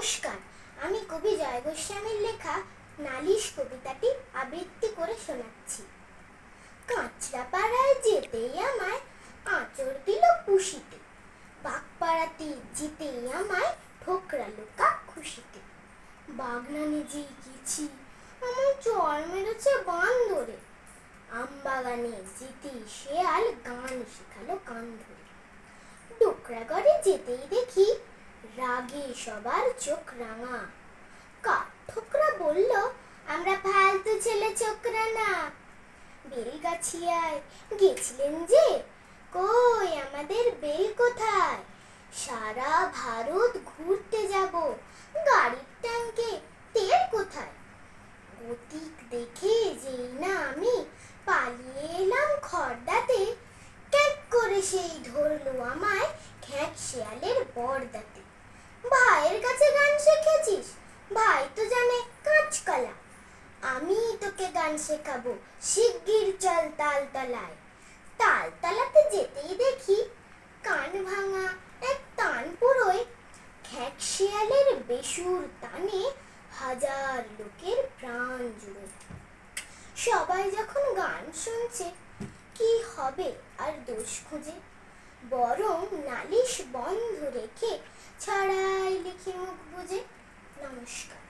নমস্কার, আমি কবি জয় গোস্বামীর লেখা নালিশ কবিতাটি আবৃত্তি করে শোনাচ্ছি। কাঁচরাপাড়ায় যেতেই আমায় আঁচড় দিল পুষিতে, বাগপাড়াতে যেতেই আমায় ঠোকরালো কাক খুশিতে। বাগনানে যেই গেছি আমার চর মেরেছে বান্দরে, আমবাগানে যেতেই শেয়াল গান শেখালো কান ধরে। ডোকরাগড়ে যেতেই দেখি রাগে সবার চোখ রাঙা, কাক ঠোকরা বলল আমরা ফালতু ছেলে ছোকরা না। বেলগাছিয়ায় গেছিলেন যে, কই আমাদের বেল কোথায়? সারা ভারত ঘুরতে যাব, গাড়ির ট্যাঙ্কে তেল কোথায়? গতিক দেখে যেই না আমি পালিয়ে এলাম খড়দাতে, ক্যাক করে সেই ধরলো আমায় খ্যাঁক শেয়ালের বরদাতে। ভাইয়ের কাছে গান শিখেছিস? ভাই তো জানে কাঁচকলা, আমি তোকে গান শেখাবো, শিগগির চল তালতলায়। তালতলাতে যেতেই দেখি কান ভাঙা এক তানপুরোয়, খ্যাঁক শেয়ালের বেসুর তানে হাজার লোকের প্রাণ জুড়ে। সবাই যখন গান শুনছে, কি হবে আর দোষ খুঁজে? বরং নালিশ বন্ধ রেখে ছড়াই লিখি মুখ বুজে। নমস্কার।